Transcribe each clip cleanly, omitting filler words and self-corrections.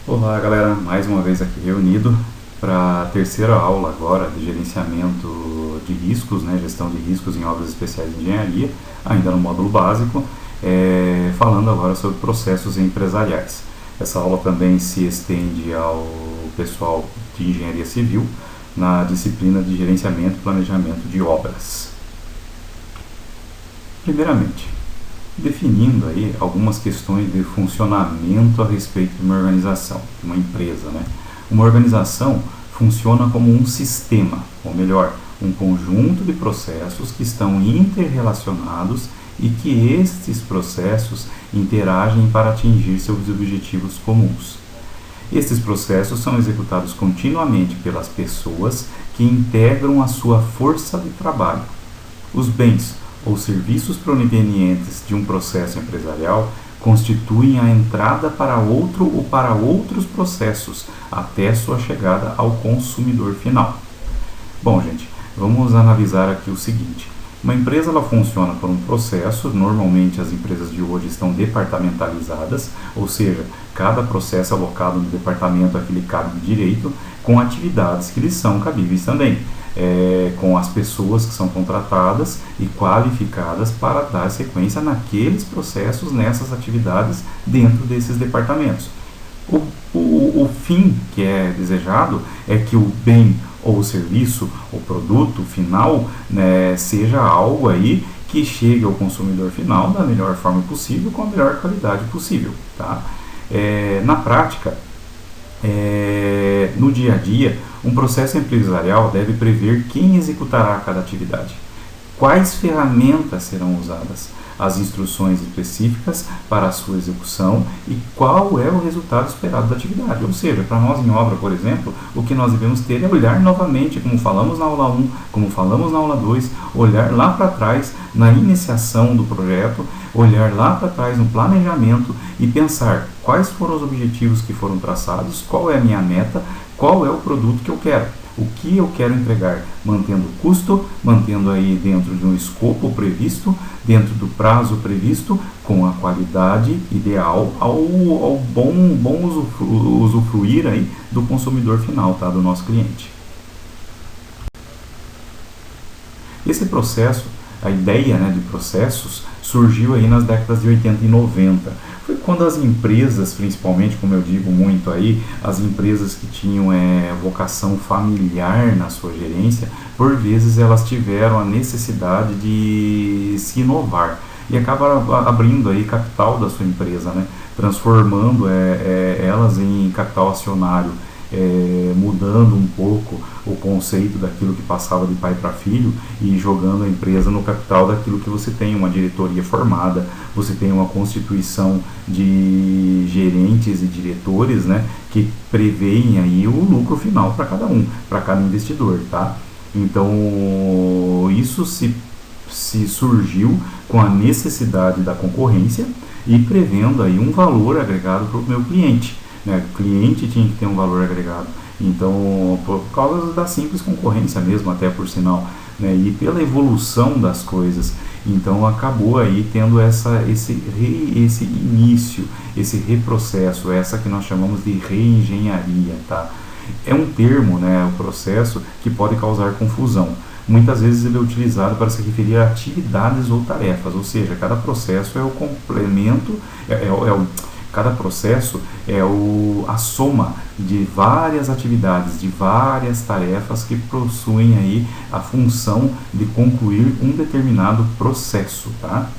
Olá galera, mais uma vez aqui reunido para a terceira aula agora de gerenciamento de riscos, né, gestão de riscos em obras especiais de engenharia, ainda no módulo básico, falando agora sobre processos empresariais. Essa aula também se estende ao pessoal de engenharia civil na disciplina de gerenciamento e planejamento de obras. Primeiramente, definindo aí algumas questões de funcionamento a respeito de uma organização, de uma empresa, né? Uma organização funciona como um sistema, ou melhor, um conjunto de processos que estão interrelacionados e que estes processos interagem para atingir seus objetivos comuns. Estes processos são executados continuamente pelas pessoas que integram a sua força de trabalho. Os bens ou serviços provenientes de um processo empresarial constituem a entrada para outro ou para outros processos até sua chegada ao consumidor final. Bom, gente, vamos analisar aqui o seguinte. Uma empresa ela funciona por um processo, normalmente as empresas de hoje estão departamentalizadas, ou seja, cada processo é alocado no departamento a que lhe cabe de direito, com atividades que lhes são cabíveis também. Com as pessoas que são contratadas e qualificadas para dar sequência naqueles processos, nessas atividades dentro desses departamentos. O fim que é desejado é que o bem ou o serviço, o produto final, né, seja algo aí que chegue ao consumidor final da melhor forma possível, com a melhor qualidade possível. Tá? Na prática, no dia a dia, um processo empresarial deve prever quem executará cada atividade, quais ferramentas serão usadas, as instruções específicas para a sua execução e qual é o resultado esperado da atividade. Ou seja, para nós em obra, por exemplo, o que nós devemos ter é olhar novamente, como falamos na aula 1, como falamos na aula 2, olhar lá para trás na iniciação do projeto, olhar lá para trás no planejamento e pensar quais foram os objetivos que foram traçados, qual é a minha meta, qual é o produto que eu quero. O que eu quero entregar, mantendo o custo, mantendo aí dentro de um escopo previsto, dentro do prazo previsto, com a qualidade ideal ao bom usufruir aí do consumidor final, tá? Do nosso cliente. Esse processo, a ideia, né, de processos, surgiu aí nas décadas de 80 e 90. Foi quando as empresas, principalmente, como eu digo muito aí, as empresas que tinham vocação familiar na sua gerência, por vezes elas tiveram a necessidade de se inovar e acabaram abrindo aí capital da sua empresa, né? Transformando elas em capital acionário, mudando um pouco o conceito daquilo que passava de pai para filho e jogando a empresa no capital daquilo que você tem, uma diretoria formada, você tem uma constituição de gerentes e diretores, né, que preveem aí o lucro final para cada um, para cada investidor, tá? Então, isso se surgiu com a necessidade da concorrência e prevendo aí um valor agregado para o meu cliente. Né? O cliente tinha que ter um valor agregado. Então, por causa da simples concorrência mesmo, até por sinal, né? E pela evolução das coisas, então acabou aí tendo esse início, esse reprocesso, essa que nós chamamos de reengenharia, tá? É um termo, né, o processo, que pode causar confusão. Muitas vezes ele é utilizado para se referir a atividades ou tarefas, ou seja, cada processo é o complemento, cada processo é a soma de várias atividades, de várias tarefas que possuem aí a função de concluir um determinado processo, tá?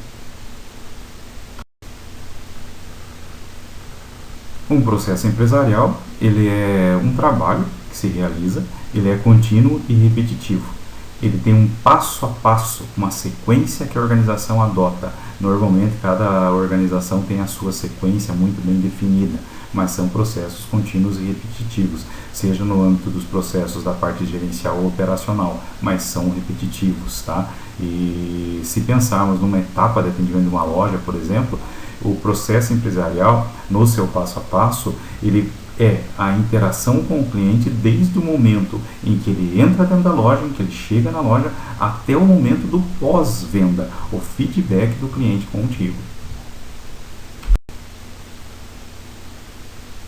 Um processo empresarial, ele é um trabalho que se realiza, ele é contínuo e repetitivo. Ele tem um passo a passo, uma sequência que a organização adota. Normalmente, cada organização tem a sua sequência muito bem definida, mas são processos contínuos e repetitivos, seja no âmbito dos processos da parte gerencial ou operacional, mas são repetitivos, tá? E se pensarmos numa etapa de atendimento de uma loja, por exemplo, o processo empresarial, no seu passo a passo, ele é a interação com o cliente desde o momento em que ele entra dentro da loja, em que ele chega na loja, até o momento do pós-venda, o feedback do cliente contigo.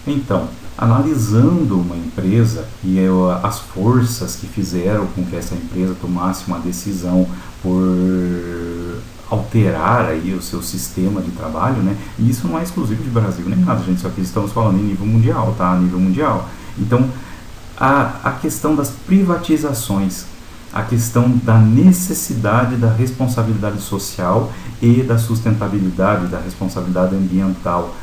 Então, Analisando uma empresa e as forças que fizeram com que essa empresa tomasse uma decisão por alterar aí o seu sistema de trabalho, né? E isso não é exclusivo de Brasil nem nada, gente, só que estamos falando em nível mundial, tá? A nível mundial. Então, a questão das privatizações, a questão da necessidade da responsabilidade social e da sustentabilidade, da responsabilidade ambiental,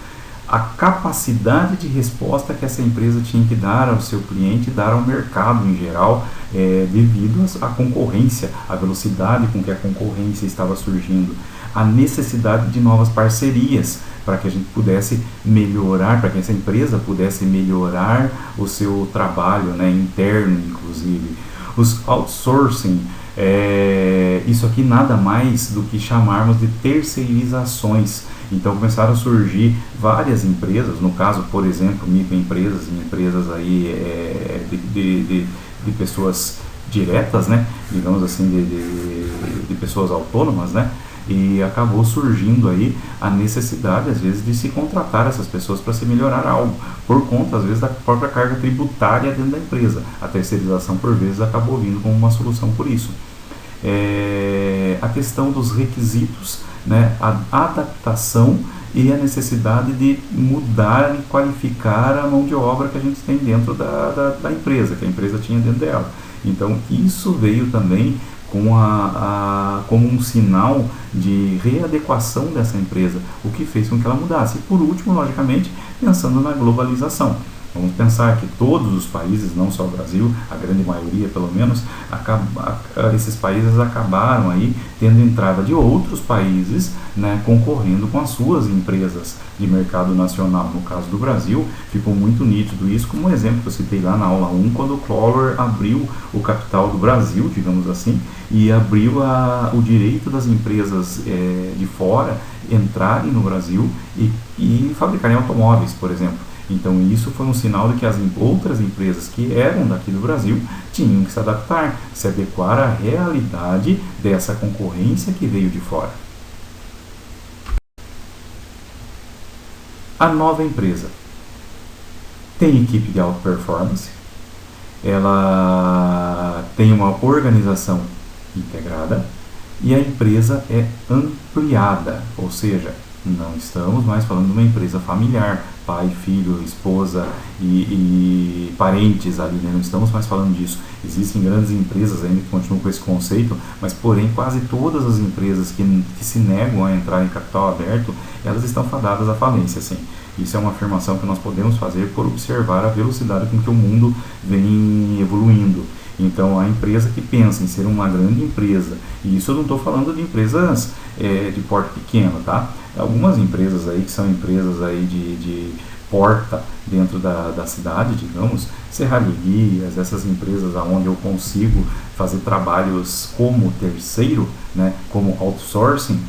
a capacidade de resposta que essa empresa tinha que dar ao seu cliente, dar ao mercado em geral, devido à concorrência, à velocidade com que a concorrência estava surgindo, a necessidade de novas parcerias para que a gente pudesse melhorar, para que essa empresa pudesse melhorar o seu trabalho, né, interno, inclusive. Os outsourcing, isso aqui nada mais do que chamarmos de terceirizações. Então começaram a surgir várias empresas, no caso, por exemplo, microempresas e empresas aí, de pessoas diretas, né, digamos assim, de pessoas autônomas, né, e acabou surgindo aí a necessidade, às vezes, de se contratar essas pessoas para se melhorar algo, por conta, às vezes, da própria carga tributária dentro da empresa. A terceirização, por vezes, acabou vindo como uma solução por isso. A questão dos requisitos, né, a adaptação e a necessidade de mudar e qualificar a mão de obra que a gente tem dentro da empresa, que a empresa tinha dentro dela. Então, isso veio também como um sinal de readequação dessa empresa, o que fez com que ela mudasse. E por último, logicamente, pensando na globalização. Vamos pensar que todos os países, não só o Brasil, a grande maioria pelo menos, esses países acabaram aí tendo entrada de outros países, né, concorrendo com as suas empresas de mercado nacional. No caso do Brasil, ficou muito nítido isso, como um exemplo que eu citei lá na aula 1, quando o Collor abriu o capital do Brasil, digamos assim, e abriu o direito das empresas de fora entrarem no Brasil e fabricarem automóveis, por exemplo. Então isso foi um sinal de que as outras empresas que eram daqui do Brasil tinham que se adaptar, se adequar à realidade dessa concorrência que veio de fora. A nova empresa tem equipe de alta performance, ela tem uma organização integrada e a empresa é ampliada, ou seja, não estamos mais falando de uma empresa familiar, pai, filho, esposa e parentes ali, né? Não estamos mais falando disso. Existem grandes empresas ainda que continuam com esse conceito, mas porém quase todas as empresas que se negam a entrar em capital aberto, elas estão fadadas à falência, sim. Isso é uma afirmação que nós podemos fazer por observar a velocidade com que o mundo vem evoluindo. Então, a empresa que pensa em ser uma grande empresa, e isso eu não estou falando de empresas de porte pequeno, tá? Algumas empresas aí que são empresas aí de porta dentro da cidade, digamos, serralherias, essas empresas onde eu consigo fazer trabalhos como terceiro, né, como outsourcing,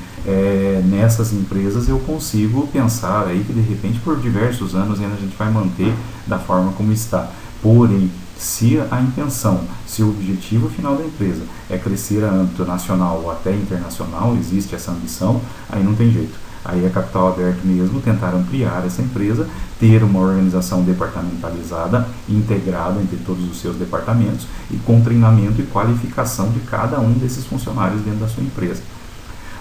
nessas empresas eu consigo pensar aí que de repente por diversos anos ainda a gente vai manter da forma como está. Porém, se a intenção, se o objetivo final da empresa é crescer a âmbito nacional ou até internacional, existe essa ambição, aí não tem jeito. Aí é capital aberto mesmo, tentar ampliar essa empresa, ter uma organização departamentalizada, integrada entre todos os seus departamentos e com treinamento e qualificação de cada um desses funcionários dentro da sua empresa.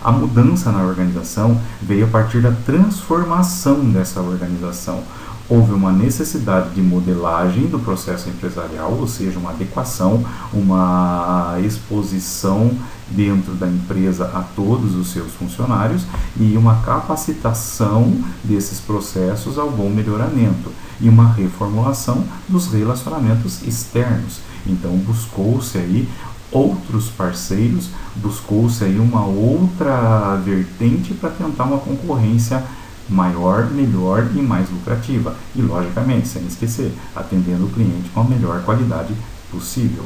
A mudança na organização veio a partir da transformação dessa organização. Houve uma necessidade de modelagem do processo empresarial, ou seja, uma adequação, uma exposição dentro da empresa a todos os seus funcionários e uma capacitação desses processos ao bom melhoramento e uma reformulação dos relacionamentos externos. Então, buscou-se aí outros parceiros, buscou-se aí uma outra vertente para tentar uma concorrência maior, melhor e mais lucrativa. E, logicamente, sem esquecer, atendendo o cliente com a melhor qualidade possível.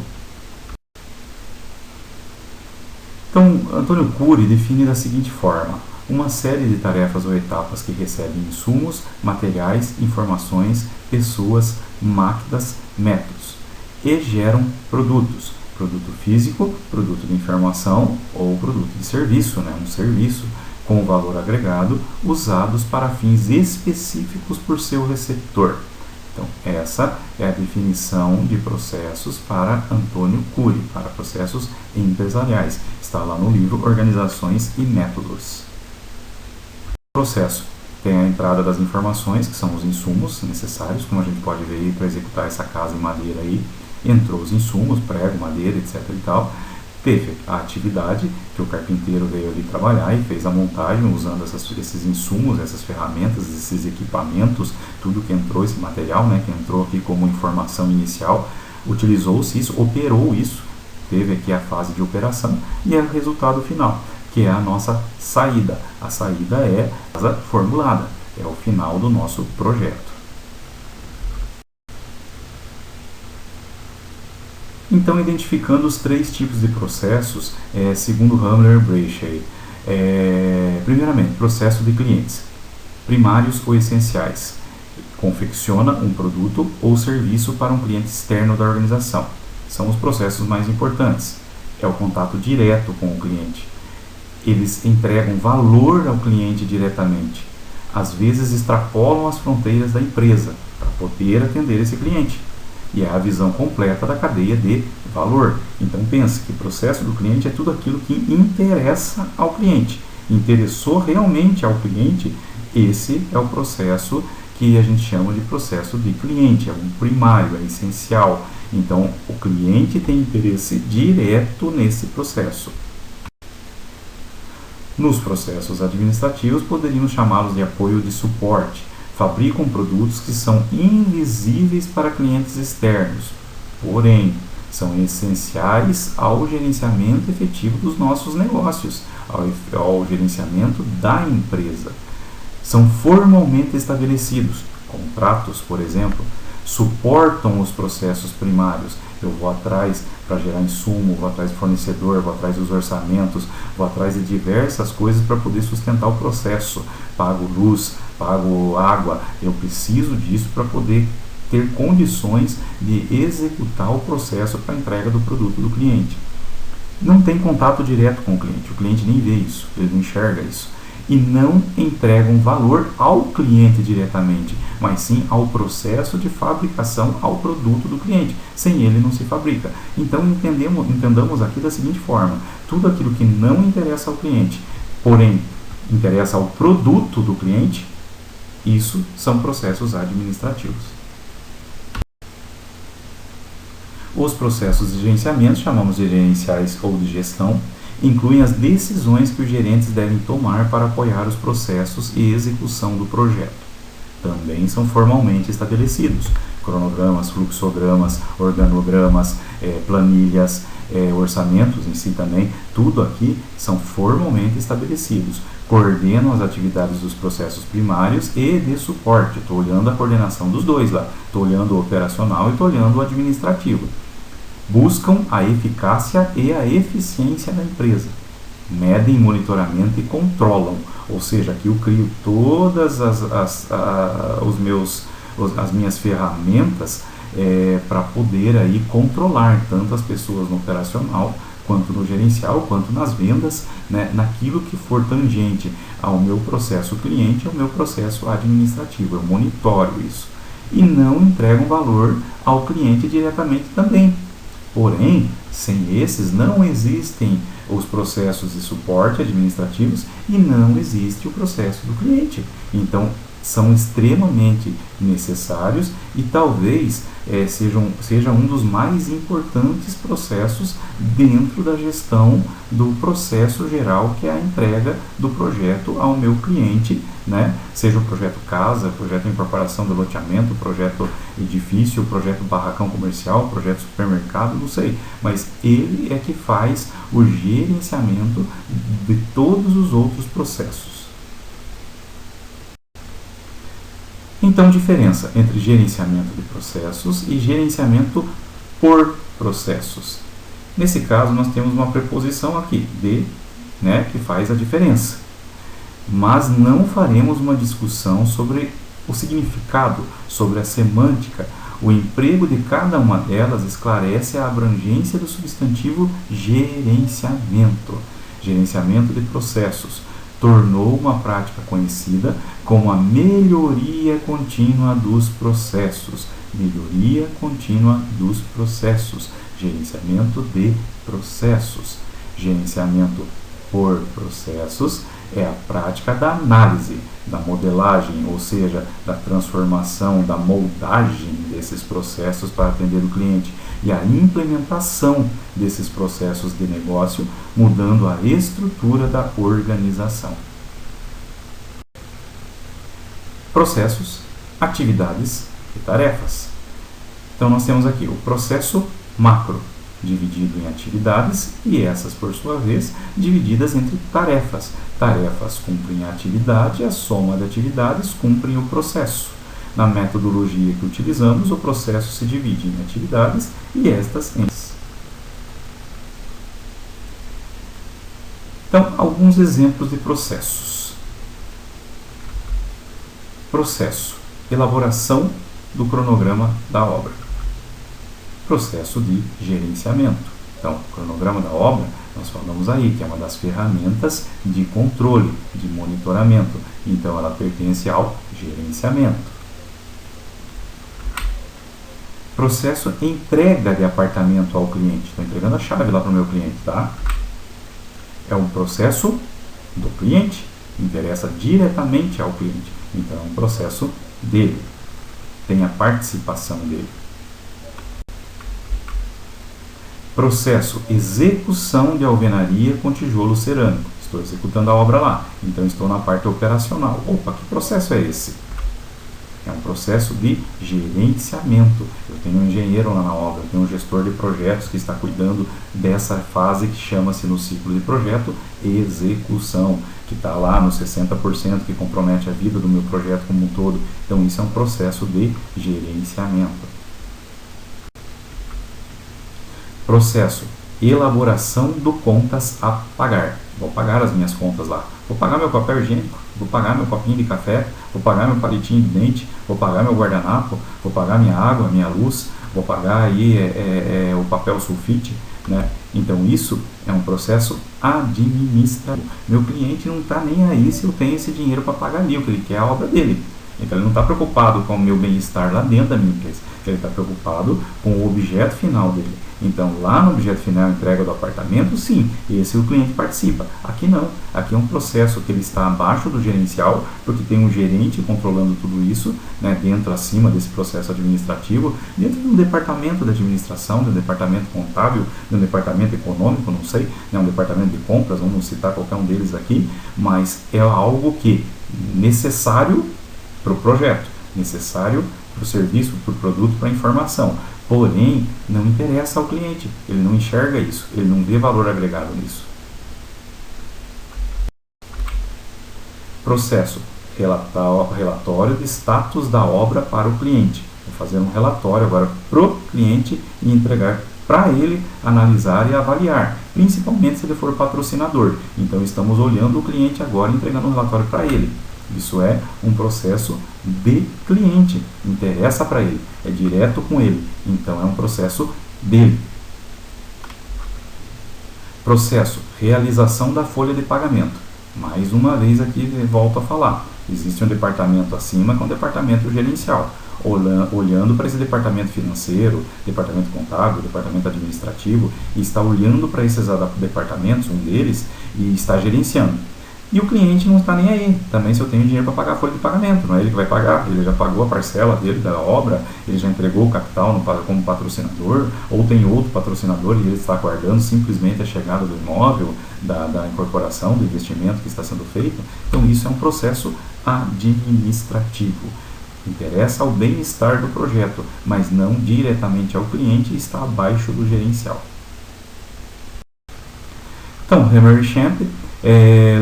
Então, Antônio Cury define da seguinte forma: uma série de tarefas ou etapas que recebem insumos, materiais, informações, pessoas, máquinas, métodos e geram produtos. Produto físico, produto de informação ou produto de serviço, né? Um serviço com valor agregado, usados para fins específicos por seu receptor. Então, essa é a definição de processos para Antônio Cury, para processos empresariais. Está lá no livro Organizações e Métodos. Processo tem a entrada das informações, que são os insumos necessários, como a gente pode ver aí para executar essa casa em madeira aí. Entrou os insumos, prego, madeira, etc. e tal. Teve a atividade, que o carpinteiro veio ali trabalhar e fez a montagem usando esses insumos, essas ferramentas, esses equipamentos, tudo que entrou, esse material, né, que entrou aqui como informação inicial, utilizou-se isso, operou isso, teve aqui a fase de operação e é o resultado final, que é a nossa saída. A saída é a formulada, é o final do nosso projeto. Então, identificando os 3 tipos de processos, segundo Hamler e Bracey. Primeiramente, processo de clientes, primários ou essenciais. Confecciona um produto ou serviço para um cliente externo da organização. São os processos mais importantes. É o contato direto com o cliente. Eles entregam valor ao cliente diretamente. Às vezes, extrapolam as fronteiras da empresa para poder atender esse cliente. E é a visão completa da cadeia de valor. Então pense que o processo do cliente é tudo aquilo que interessa ao cliente. Interessou realmente ao cliente, esse é o processo que a gente chama de processo de cliente. É um primário, é essencial. Então o cliente tem interesse direto nesse processo. Nos processos administrativos, poderíamos chamá-los de apoio de suporte. Fabricam produtos que são invisíveis para clientes externos, porém, são essenciais ao gerenciamento efetivo dos nossos negócios, ao gerenciamento da empresa. São formalmente estabelecidos. Contratos, por exemplo, suportam os processos primários. Eu vou atrás para gerar insumo, vou atrás do fornecedor, vou atrás dos orçamentos, vou atrás de diversas coisas para poder sustentar o processo. Pago luz, pago água, eu preciso disso para poder ter condições de executar o processo para a entrega do produto do cliente. Não tem contato direto com o cliente nem vê isso, ele não enxerga isso. E não entregam valor ao cliente diretamente, mas sim ao processo de fabricação, ao produto do cliente. Sem ele não se fabrica. Então entendamos aqui da seguinte forma: tudo aquilo que não interessa ao cliente, porém interessa ao produto do cliente, isso são processos administrativos. Os processos de gerenciamento, chamamos de gerenciais ou de gestão, incluem as decisões que os gerentes devem tomar para apoiar os processos e execução do projeto. Também são formalmente estabelecidos. Cronogramas, fluxogramas, organogramas, planilhas, orçamentos em si também, tudo aqui são formalmente estabelecidos. Coordenam as atividades dos processos primários e de suporte. Estou olhando a coordenação dos dois lá. Estou olhando o operacional e estou olhando o administrativo. Buscam a eficácia e a eficiência da empresa. Medem monitoramento e controlam. Ou seja, aqui eu crio todas as minhas ferramentas para poder aí controlar tanto as pessoas no operacional, quanto no gerencial, quanto nas vendas, né, naquilo que for tangente ao meu processo cliente, ao meu processo administrativo. Eu monitoro isso. E não entrego valor ao cliente diretamente também. Porém, sem esses não existem os processos de suporte administrativos e não existe o processo do cliente. Então, são extremamente necessários e talvez seja um dos mais importantes processos dentro da gestão do processo geral, que é a entrega do projeto ao meu cliente, né? Seja o projeto casa, projeto de incorporação do loteamento, projeto edifício, projeto barracão comercial, projeto supermercado, não sei, mas ele é que faz o gerenciamento de todos os outros processos. Então, diferença entre gerenciamento de processos e gerenciamento por processos. Nesse caso, nós temos uma preposição aqui, de, né, que faz a diferença. Mas não faremos uma discussão sobre o significado, sobre a semântica. O emprego de cada uma delas esclarece a abrangência do substantivo gerenciamento. Gerenciamento de processos. Tornou uma prática conhecida como a melhoria contínua dos processos. melhoria contínua dos processos, gerenciamento de processos. Gerenciamento por processos é a prática da análise, da modelagem, ou seja, da transformação, da moldagem desses processos para atender o cliente e a implementação desses processos de negócio, mudando a estrutura da organização. Processos, atividades e tarefas. Então nós temos aqui o processo macro, dividido em atividades e essas, por sua vez, divididas entre tarefas. Tarefas cumprem a atividade, a soma de atividades cumprem o processo. Na metodologia que utilizamos, o processo se divide em atividades e estas em... Então, alguns exemplos de processos. Processo: elaboração do cronograma da obra. Processo de gerenciamento. Então, o cronograma da obra, nós falamos aí que é uma das ferramentas de controle, de monitoramento. Então, ela pertence ao gerenciamento. Processo entrega de apartamento ao cliente. Estou entregando a chave lá para o meu cliente, tá? É um processo do cliente, interessa diretamente ao cliente. Então, é um processo dele, tem a participação dele. Processo: execução de alvenaria com tijolo cerâmico. Estou executando a obra lá, então estou na parte operacional. Opa, que processo é esse? É um processo de gerenciamento. Eu tenho um engenheiro lá na obra, eu tenho um gestor de projetos que está cuidando dessa fase que chama-se no ciclo de projeto execução, que está lá nos 60%, que compromete a vida do meu projeto como um todo. Então isso é um processo de gerenciamento. Processo: elaboração do contas a pagar. Vou pagar as minhas contas lá. Vou pagar meu papel higiênico, vou pagar meu copinho de café, vou pagar meu palitinho de dente, vou pagar meu guardanapo, vou pagar minha água, minha luz, vou pagar aí o papel sulfite, né? Então isso é um processo administrativo. Meu cliente não está nem aí se eu tenho esse dinheiro para pagar ali, o que ele quer é a obra dele. Então ele não está preocupado com o meu bem-estar lá dentro da minha empresa, ele está preocupado com o objeto final dele. Então lá no objeto final, entrega do apartamento, sim, esse o cliente participa. Aqui não, aqui é um processo que ele está abaixo do gerencial, porque tem um gerente controlando tudo isso, né, dentro, acima desse processo administrativo, dentro de um departamento de administração, de um departamento contábil, de um departamento econômico, não sei, né, um departamento de compras, vamos citar qualquer um deles aqui, mas é algo que necessário para o projeto, necessário para o serviço, para o produto, para a informação. Porém, não interessa ao cliente, ele não enxerga isso, ele não vê valor agregado nisso. Processo: relatório de status da obra para o cliente. Vou fazer um relatório agora para o cliente e entregar para ele analisar e avaliar, principalmente se ele for patrocinador. Então, estamos olhando o cliente agora e entregando um relatório para ele. Isso é um processo de cliente, interessa para ele, é direto com ele, então é um processo dele. Processo: realização da folha de pagamento. Mais uma vez aqui volto a falar, existe um departamento acima que é um departamento gerencial, olhando para esse departamento financeiro, departamento contábil, departamento administrativo, e está olhando para esses departamentos, um deles, e está gerenciando. E o cliente não está nem aí, também se eu tenho dinheiro para pagar a folha de pagamento, não é ele que vai pagar, ele já pagou a parcela dele da obra, ele já entregou o capital como patrocinador, ou tem outro patrocinador e ele está aguardando simplesmente a chegada do imóvel, da incorporação, do investimento que está sendo feito. Então isso é um processo administrativo. Interessa ao bem-estar do projeto, mas não diretamente ao cliente e está abaixo do gerencial. Então, Hammerchamp,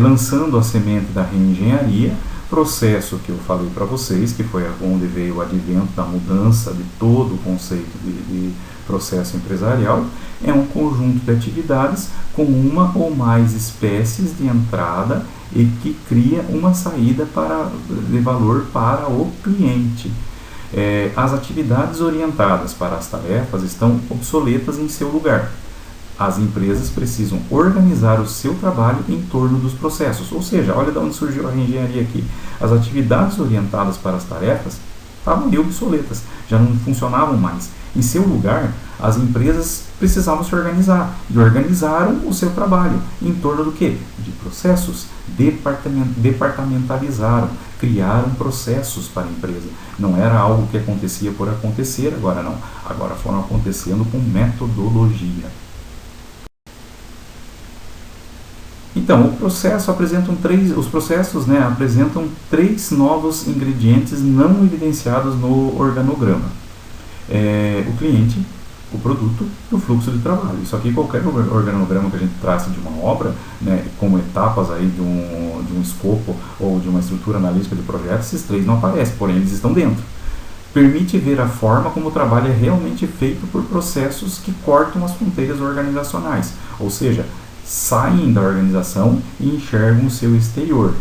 lançando a semente da reengenharia, processo que eu falei para vocês, que foi onde veio o advento da mudança de todo o conceito de processo empresarial, é um conjunto de atividades com uma ou mais espécies de entrada e que cria uma saída de valor para o cliente. As atividades orientadas para as tarefas estão obsoletas em seu lugar. As empresas precisam organizar o seu trabalho em torno dos processos, ou seja, olha de onde surgiu a reengenharia aqui. As atividades orientadas para as tarefas estavam aí obsoletas, já não funcionavam mais. Em seu lugar, as empresas precisavam se organizar e organizaram o seu trabalho em torno do quê? De processos, departamentalizaram, criaram processos para a empresa. Não era algo que acontecia por acontecer, agora não. Agora foram acontecendo com metodologia. Então, os processos apresentam três novos ingredientes não evidenciados no organograma. O cliente, o produto e o fluxo de trabalho. Isso aqui, qualquer organograma que a gente trace de uma obra, como etapas aí de um escopo ou de uma estrutura analítica de projeto, esses três não aparecem, porém eles estão dentro. Permite ver a forma como o trabalho é realmente feito por processos que cortam as fronteiras organizacionais, ou seja, saem da organização e enxergam o seu exterior.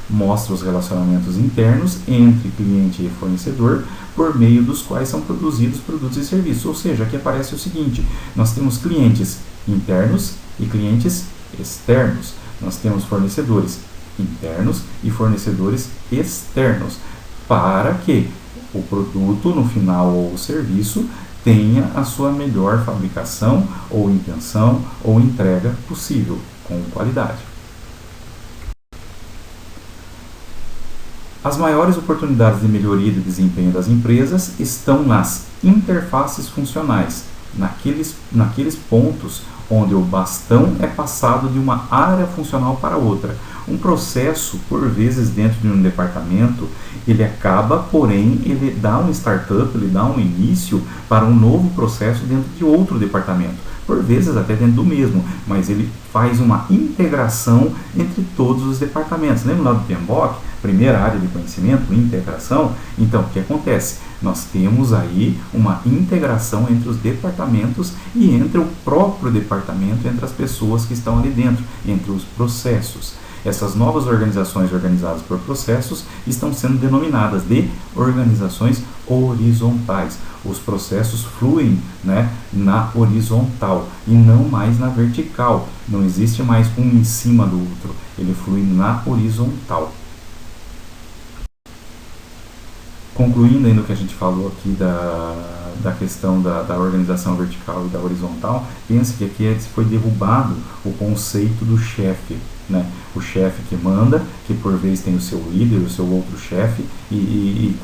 Mostra os relacionamentos internos entre cliente e fornecedor, por meio dos quais são produzidos produtos e serviços. Ou seja, aqui aparece o seguinte: nós temos clientes internos e clientes externos. Nós temos fornecedores internos e fornecedores externos, para que o produto, no final, ou o serviço, tenha a sua melhor fabricação, ou intenção, ou entrega possível, com qualidade. As maiores oportunidades de melhoria de desempenho das empresas estão nas interfaces funcionais, naqueles pontos onde o bastão é passado de uma área funcional para outra. Um processo, por vezes, dentro de um departamento, ele acaba, porém, ele dá um startup, ele dá um início para um novo processo dentro de outro departamento. Por vezes até dentro do mesmo, mas ele faz uma integração entre todos os departamentos. Lembra lá do PMBOK? Primeira área de conhecimento, integração. Então, o que acontece? Nós temos aí uma integração entre os departamentos e entre o próprio departamento, entre as pessoas que estão ali dentro, entre os processos. Essas novas organizações organizadas por processos estão sendo denominadas de organizações horizontais. Os processos fluem na horizontal e não mais na vertical. Não existe mais um em cima do outro, ele flui na horizontal. Concluindo ainda o que a gente falou aqui da questão da organização vertical e da horizontal, pense que aqui foi derrubado o conceito do chefe. O chefe que manda, que por vezes tem o seu líder, o seu outro chefe, e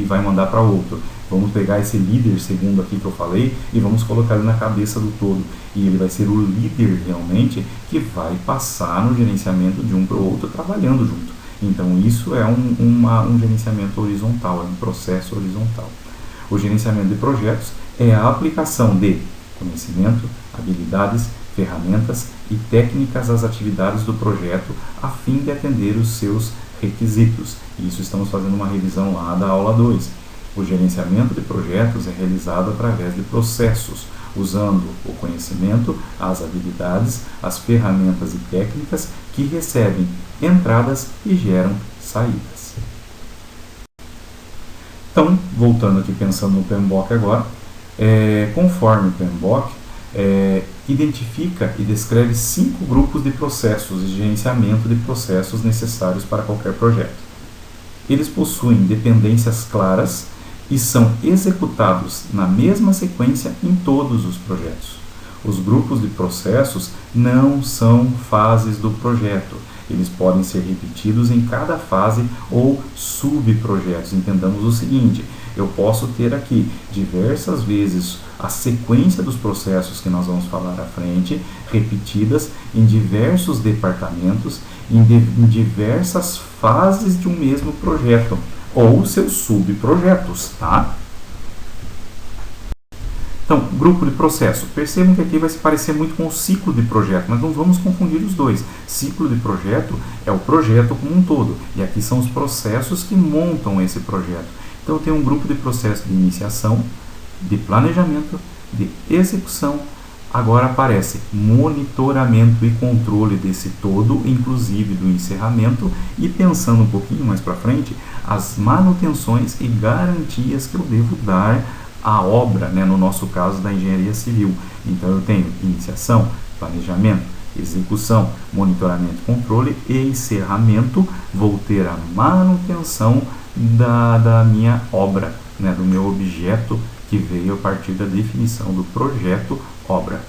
vai mandar para outro. Vamos pegar esse líder segundo aqui que eu falei e vamos colocar ele na cabeça do todo. E ele vai ser o líder realmente que vai passar no gerenciamento de um para o outro trabalhando junto. Então isso é um gerenciamento horizontal, é um processo horizontal. O gerenciamento de projetos é a aplicação de conhecimento, habilidades, ferramentas e técnicas às atividades do projeto a fim de atender os seus requisitos. Isso estamos fazendo uma revisão lá da aula 2. O gerenciamento de projetos é realizado através de processos, usando o conhecimento, as habilidades, as ferramentas e técnicas que recebem entradas e geram saídas. Então, voltando aqui pensando no PMBOK agora, conforme o PMBOK, identifica e descreve 5 grupos de processos e gerenciamento de processos necessários para qualquer projeto. Eles possuem dependências claras e são executados na mesma sequência em todos os projetos. Os grupos de processos não são fases do projeto. Eles podem ser repetidos em cada fase ou subprojetos. Entendamos o seguinte: eu posso ter aqui diversas vezes a sequência dos processos que nós vamos falar à frente, repetidas em diversos departamentos, em diversas fases de um mesmo projeto, ou seus subprojetos, tá? Então, grupo de processo. Percebam que aqui vai se parecer muito com o ciclo de projeto, mas não vamos confundir os dois. Ciclo de projeto é o projeto como um todo, e aqui são os processos que montam esse projeto. Então, eu tenho um grupo de processo de iniciação, de planejamento, de execução. Agora aparece monitoramento e controle desse todo, inclusive do encerramento, e pensando um pouquinho mais para frente, as manutenções e garantias que eu devo dar à obra, no nosso caso da engenharia civil. Então eu tenho iniciação, planejamento, execução, monitoramento, controle e encerramento. Vou ter a manutenção da minha obra, né, do meu objeto que veio a partir da definição do projeto obra.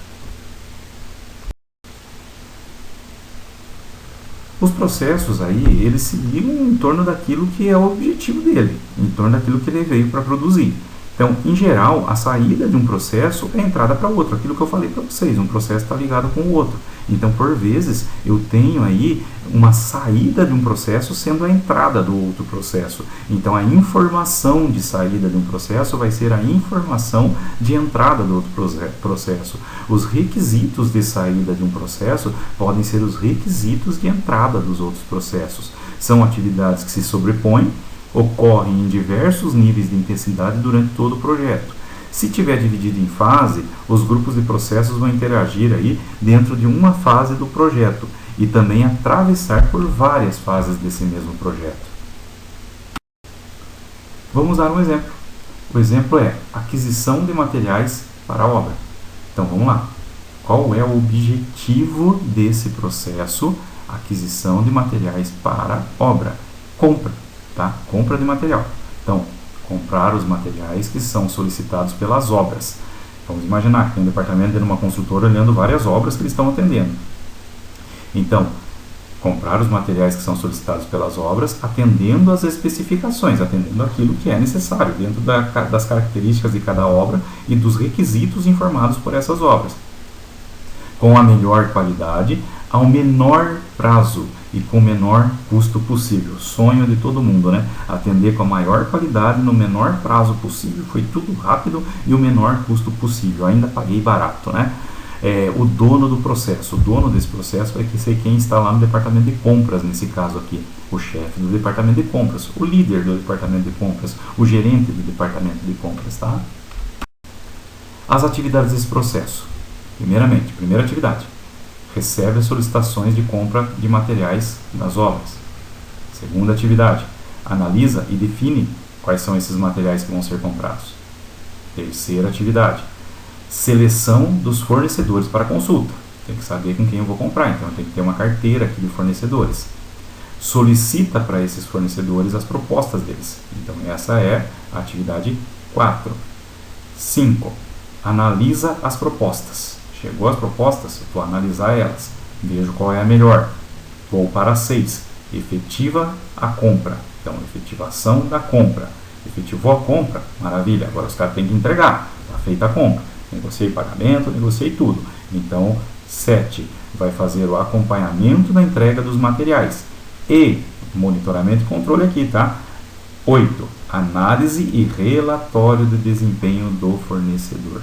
Os processos aí, eles seguiram em torno daquilo que é o objetivo dele, em torno daquilo que ele veio para produzir. Então, em geral, a saída de um processo é a entrada para outro. Aquilo que eu falei para vocês, um processo está ligado com o outro. Então, por vezes, eu tenho aí uma saída de um processo sendo a entrada do outro processo. Então, a informação de saída de um processo vai ser a informação de entrada do outro processo. Os requisitos de saída de um processo podem ser os requisitos de entrada dos outros processos. São atividades que se sobrepõem, ocorrem em diversos níveis de intensidade durante todo o projeto. Se tiver dividido em fase, os grupos de processos vão interagir aí dentro de uma fase do projeto e também atravessar por várias fases desse mesmo projeto. Vamos dar um exemplo. O exemplo é aquisição de materiais para a obra. Então vamos lá. Qual é o objetivo desse processo? Aquisição de materiais para obra. Compra. Tá? Compra de material. Então, comprar os materiais que são solicitados pelas obras. Vamos imaginar que tem um departamento dentro de uma construtora olhando várias obras que eles estão atendendo. Então, comprar os materiais que são solicitados pelas obras, atendendo às especificações, atendendo aquilo que é necessário, dentro das características de cada obra e dos requisitos informados por essas obras. Com a melhor qualidade, ao menor prazo e com o menor custo possível. Sonho de todo mundo, né? Atender com a maior qualidade no menor prazo possível. Foi tudo rápido e o menor custo possível. Ainda paguei barato, né? O dono do processo. O dono desse processo vai ser quem está lá no departamento de compras, nesse caso aqui. O chefe do departamento de compras, o líder do departamento de compras, o gerente do departamento de compras, tá? As atividades desse processo. Primeiramente, primeira atividade. Recebe as solicitações de compra de materiais das obras. Segunda atividade, analisa e define quais são esses materiais que vão ser comprados. Terceira atividade, seleção dos fornecedores para consulta. Tem que saber com quem eu vou comprar, então eu tenho que ter uma carteira aqui de fornecedores. Solicita para esses fornecedores as propostas deles. Então essa é a atividade 4. 5. Analisa as propostas. Chegou as propostas, vou analisar elas, vejo qual é a melhor. Vou para 6, efetiva a compra. Então, efetivação da compra. Efetivou a compra, maravilha, agora os caras têm que entregar, está feita a compra. Negociei pagamento, negociei tudo. Então, 7, vai fazer o acompanhamento da entrega dos materiais. E, monitoramento e controle aqui, tá? 8, análise e relatório de desempenho do fornecedor.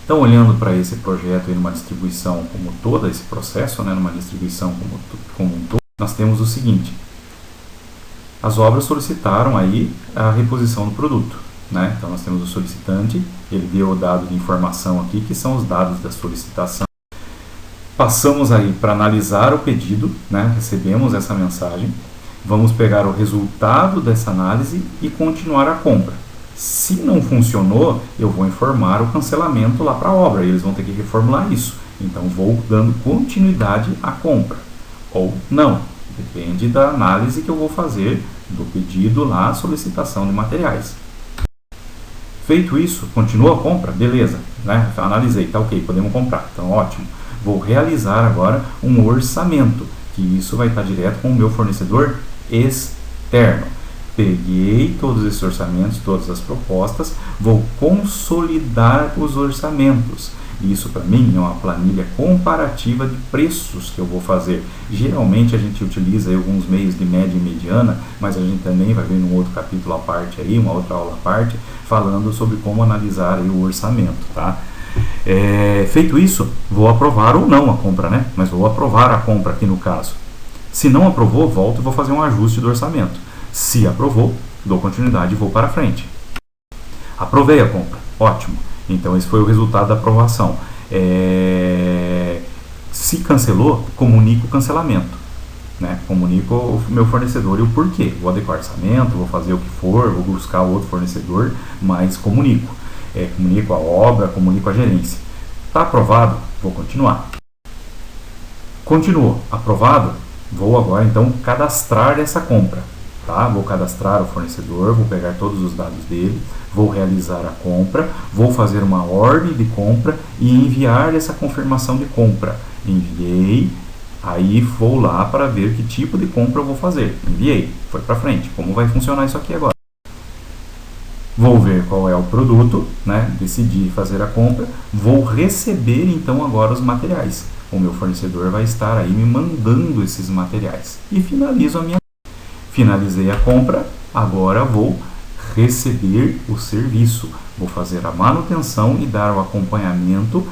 Então, olhando para esse projeto e numa distribuição como todo esse processo, né, numa distribuição como um todo, nós temos o seguinte. As obras solicitaram aí a reposição do produto, né? Então, nós temos o solicitante, ele deu o dado de informação aqui, que são os dados da solicitação. Passamos aí para analisar o pedido, né? Recebemos essa mensagem, vamos pegar o resultado dessa análise e continuar a compra. Se não funcionou, eu vou informar o cancelamento lá para a obra, e eles vão ter que reformular isso. Então, vou dando continuidade à compra. Ou não, depende da análise que eu vou fazer do pedido lá, solicitação de materiais. Feito isso, continua a compra? Beleza, né? Analisei, tá ok, podemos comprar, então ótimo. Vou realizar agora um orçamento, que isso vai estar direto com o meu fornecedor externo. Peguei todos esses orçamentos, todas as propostas, vou consolidar os orçamentos. Isso para mim é uma planilha comparativa de preços que eu vou fazer. Geralmente a gente utiliza aí alguns meios de média e mediana, mas a gente também vai ver num outro capítulo à parte aí, uma outra aula à parte, falando sobre como analisar aí o orçamento, tá? Feito isso, vou aprovar ou não a compra, né? Mas vou aprovar a compra aqui no caso. Se não aprovou, volto e vou fazer um ajuste do orçamento. Se aprovou, dou continuidade e vou para frente. Aprovei a compra, ótimo. Então esse foi o resultado da aprovação. Se cancelou, comunico o cancelamento, né? Comunico o meu fornecedor e o porquê. Vou adequar orçamento, vou fazer o que for, vou buscar outro fornecedor, mas comunico. Comunico a obra, comunico a gerência. Está aprovado? Vou continuar. Continuou. Aprovado? Vou agora então cadastrar essa compra. tá? Vou cadastrar o fornecedor, vou pegar todos os dados dele, vou realizar a compra, vou fazer uma ordem de compra e enviar essa confirmação de compra. Enviei, aí vou lá para ver que tipo de compra eu vou fazer. Enviei, foi para frente. Como vai funcionar isso aqui agora? Vou ver qual é o produto, né? Decidi fazer a compra, vou receber então agora os materiais. O meu fornecedor vai estar aí me mandando esses materiais. E finalizo a minha. Finalizei a compra, agora vou receber o serviço. Vou fazer a manutenção e dar o acompanhamento,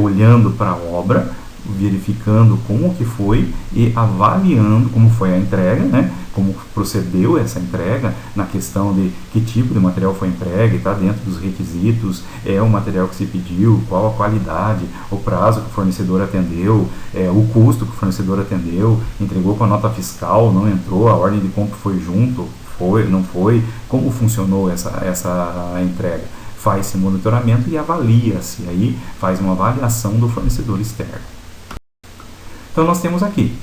olhando para a obra, verificando como que foi e avaliando como foi a entrega, né? Como procedeu essa entrega, na questão de que tipo de material foi entregue, está dentro dos requisitos, é o material que se pediu, qual a qualidade, o prazo que o fornecedor atendeu, o custo que o fornecedor atendeu, entregou com a nota fiscal, não entrou, a ordem de compra foi junto, foi, não foi, como funcionou essa entrega. Faz-se monitoramento e avalia-se, aí faz uma avaliação do fornecedor externo. Então nós temos aqui,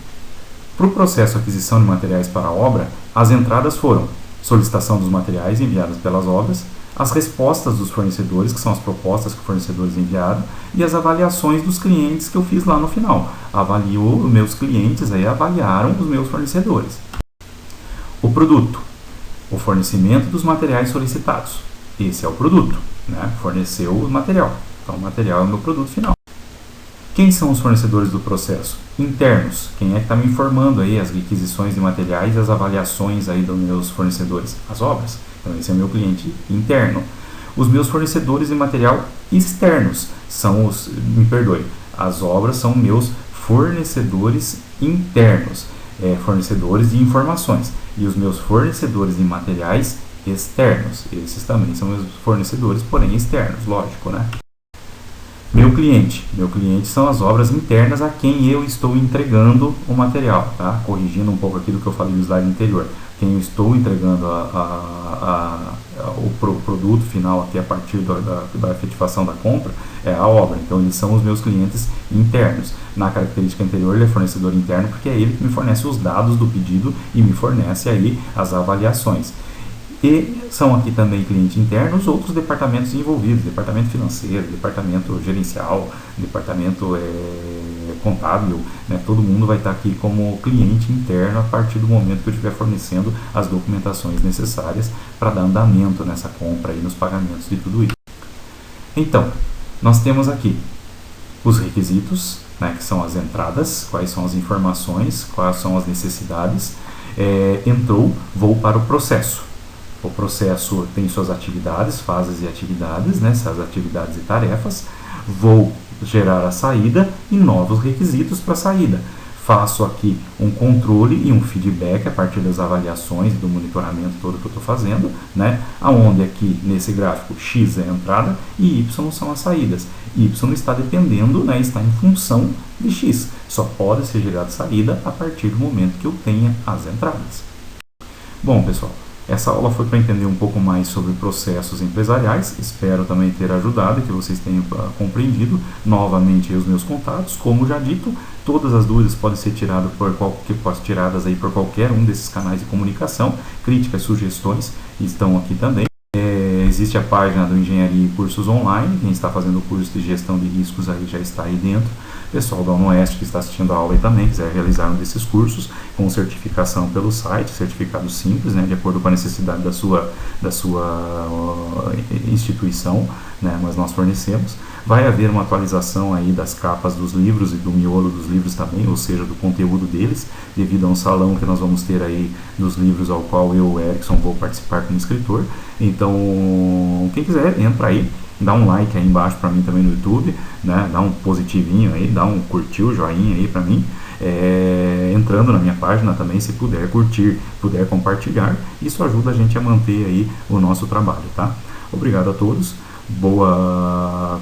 para o processo de aquisição de materiais para a obra, as entradas foram solicitação dos materiais enviados pelas obras, as respostas dos fornecedores, que são as propostas que os fornecedores enviaram, e as avaliações dos clientes que eu fiz lá no final. Avaliou os meus clientes, aí avaliaram os meus fornecedores. O produto, o fornecimento dos materiais solicitados. Esse é o produto, né? Forneceu o material. Então o material é o meu produto final. Quem são os fornecedores do processo? Internos. Quem é que está me informando aí as requisições de materiais e as avaliações aí dos meus fornecedores? As obras. Então esse é meu cliente interno. Os meus fornecedores de material externos são os, me perdoe, as obras são meus fornecedores internos, fornecedores de informações. E os meus fornecedores de materiais externos, esses também são meus fornecedores, porém externos, lógico, né? Meu cliente são as obras internas a quem eu estou entregando o material, tá? Corrigindo um pouco aqui do que eu falei no slide anterior. Quem eu estou entregando o produto final aqui a partir da efetivação da compra é a obra. Então eles são os meus clientes internos. Na característica anterior ele é fornecedor interno porque é ele que me fornece os dados do pedido e me fornece aí as avaliações. E são aqui também clientes internos, outros departamentos envolvidos, departamento financeiro, departamento gerencial, departamento contábil, né? Todo mundo vai estar aqui como cliente interno a partir do momento que eu estiver fornecendo as documentações necessárias para dar andamento nessa compra e nos pagamentos de tudo isso. Então, nós temos aqui os requisitos, né, que são as entradas, quais são as informações, quais são as necessidades. Entrou, vou para o processo. O processo tem suas atividades, fases e atividades, né, essas atividades e tarefas. Vou gerar a saída e novos requisitos para a saída. Faço aqui um controle e um feedback a partir das avaliações e do monitoramento todo que eu estou fazendo, né, onde aqui nesse gráfico X é a entrada e Y são as saídas. Y está dependendo, né, está em função de X. Só pode ser gerada saída a partir do momento que eu tenha as entradas. Bom, pessoal, essa aula foi para entender um pouco mais sobre processos empresariais. Espero também ter ajudado e que vocês tenham compreendido. Novamente os meus contatos, como já dito, todas as dúvidas podem ser tiradas por qualquer um desses canais de comunicação. Críticas, sugestões estão aqui também. Existe a página do Engenharia e Cursos Online. Quem está fazendo o curso de gestão de riscos aí já está aí dentro. Pessoal da Oeste que está assistindo a aula e também quiser realizar um desses cursos com certificação pelo site, certificado simples, né, de acordo com a necessidade da sua instituição, né, mas nós fornecemos. Vai haver uma atualização aí das capas dos livros e do miolo dos livros também, ou seja, do conteúdo deles, devido a um salão que nós vamos ter aí dos livros ao qual eu, Erickson, vou participar como escritor. Então, quem quiser, entra aí. Dá um like aí embaixo para mim também no YouTube, né? Dá um positivinho aí, dá um curtir, joinha aí para mim. Entrando na minha página também, se puder curtir, puder compartilhar, isso ajuda a gente a manter aí o nosso trabalho, tá? Obrigado a todos, boa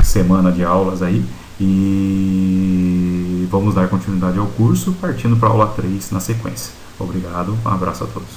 semana de aulas aí e vamos dar continuidade ao curso, partindo para a aula 3 na sequência. Obrigado, um abraço a todos.